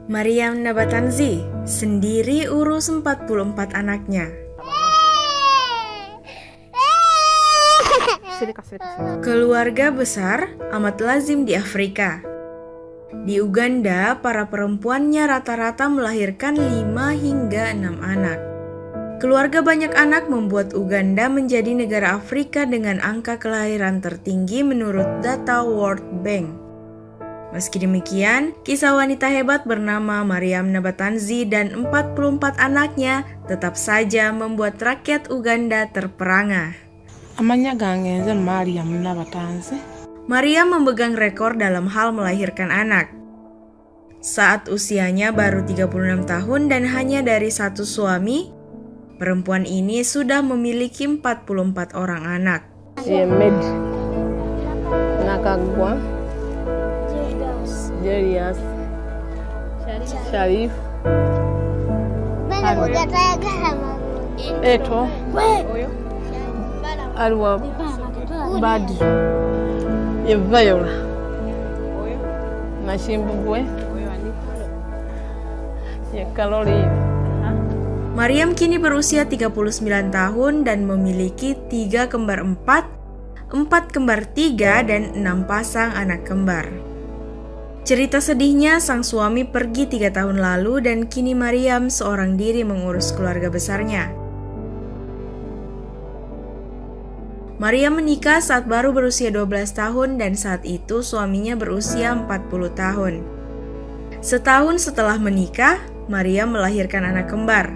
Maryam Nabatanzi sendiri urus 44 anaknya. Keluarga besar amat lazim di Afrika. Di Uganda, para perempuannya rata-rata melahirkan 5 hingga 6 anak. Keluarga banyak anak membuat Uganda menjadi negara Afrika dengan angka kelahiran tertinggi menurut data World Bank. Meski demikian, kisah wanita hebat bernama Maryam Nabatanzi dan 44 anaknya tetap saja membuat rakyat Uganda terperangah. Maryam memegang rekor dalam hal melahirkan anak. Saat usianya baru 36 tahun dan hanya dari satu suami, perempuan ini sudah memiliki 44 orang anak. Sharif, Arwa, Badi, Yevayola, Mashimbwe, Yekalori. Maryam kini berusia 39 tahun dan memiliki 3 kembar 4, 4 kembar 3, dan 6 pasang anak kembar. Cerita sedihnya, sang suami pergi 3 tahun lalu dan kini Maryam seorang diri mengurus keluarga besarnya. Maryam menikah saat baru berusia 12 tahun dan saat itu suaminya berusia 40 tahun. Setahun setelah menikah, Maryam melahirkan anak kembar.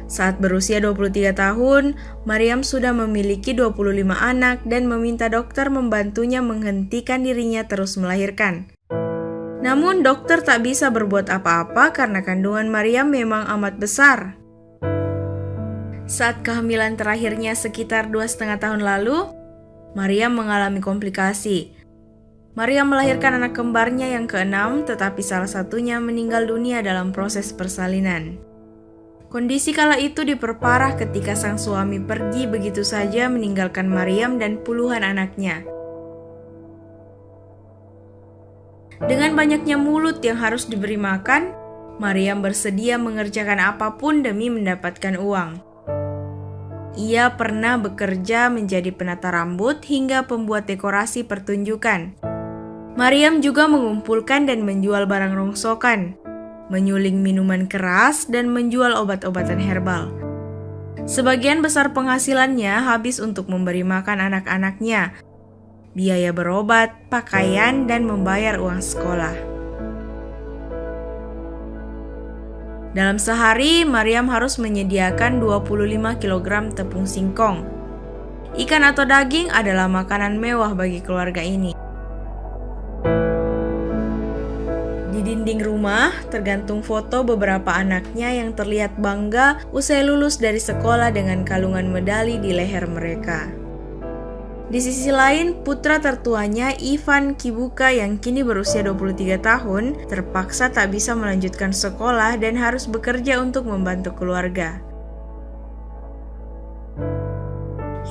Saat berusia 23 tahun, Maryam sudah memiliki 25 anak dan meminta dokter membantunya menghentikan dirinya terus melahirkan. Namun dokter tak bisa berbuat apa-apa karena kandungan Maryam memang amat besar. Saat kehamilan terakhirnya sekitar 2,5 tahun lalu, Maryam mengalami komplikasi. Maryam melahirkan anak kembarnya yang ke-6, tetapi salah satunya meninggal dunia dalam proses persalinan. Kondisi kala itu diperparah ketika sang suami pergi begitu saja meninggalkan Maryam dan puluhan anaknya. Dengan banyaknya mulut yang harus diberi makan, Maryam bersedia mengerjakan apapun demi mendapatkan uang. Ia pernah bekerja menjadi penata rambut hingga pembuat dekorasi pertunjukan. Maryam juga mengumpulkan dan menjual barang rongsokan, menyuling minuman keras, dan menjual obat-obatan herbal. Sebagian besar penghasilannya habis untuk memberi makan anak-anaknya, biaya berobat, pakaian, dan membayar uang sekolah. Dalam sehari, Maryam harus menyediakan 25 kg tepung singkong. Ikan atau daging adalah makanan mewah bagi keluarga ini. Di dinding rumah tergantung foto beberapa anaknya yang terlihat bangga usai lulus dari sekolah dengan kalungan medali di leher mereka. Di sisi lain, putra tertuanya Ivan Kibuka yang kini berusia 23 tahun terpaksa tak bisa melanjutkan sekolah dan harus bekerja untuk membantu keluarga.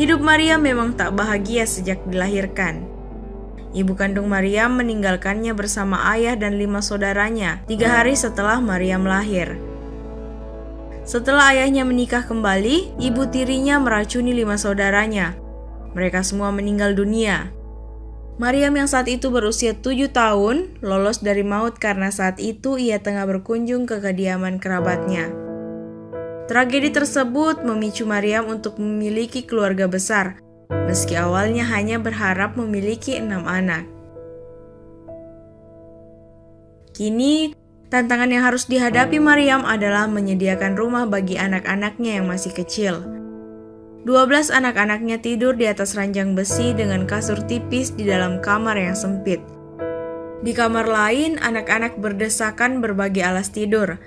Hidup Maryam memang tak bahagia sejak dilahirkan. Ibu kandung Maryam meninggalkannya bersama ayah dan 5 saudaranya 3 hari setelah Maryam lahir. Setelah ayahnya menikah kembali, ibu tirinya meracuni 5 saudaranya. Mereka semua meninggal dunia. Maryam yang saat itu berusia 7 tahun lolos dari maut karena saat itu ia tengah berkunjung ke kediaman kerabatnya. Tragedi tersebut memicu Maryam untuk memiliki keluarga besar, meski awalnya hanya berharap memiliki 6 anak. Kini, tantangan yang harus dihadapi Maryam adalah menyediakan rumah bagi anak-anaknya yang masih kecil. 12 anak-anaknya tidur di atas ranjang besi dengan kasur tipis di dalam kamar yang sempit. Di kamar lain, anak-anak berdesakan berbagi alas tidur,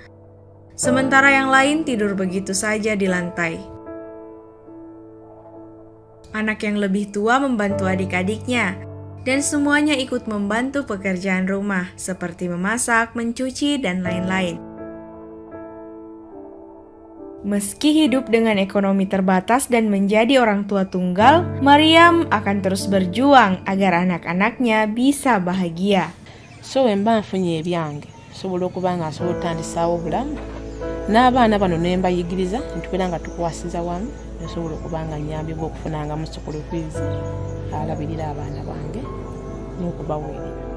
sementara yang lain tidur begitu saja di lantai. Anak yang lebih tua membantu adik-adiknya, dan semuanya ikut membantu pekerjaan rumah seperti memasak, mencuci, dan lain-lain. Meski hidup dengan ekonomi terbatas dan menjadi orang tua tunggal, Maryam akan terus berjuang agar anak-anaknya bisa bahagia. So emba mfunye ebyange nsobola okuba nga nsobola okutandisaawo obulamu n'abaana bano ne mbayigiriza nitubeera nga tukwasiza wamu nsobola okuba nga nyambibwa okufunangamu school fees alabirira abaana bange n'okubaweerera.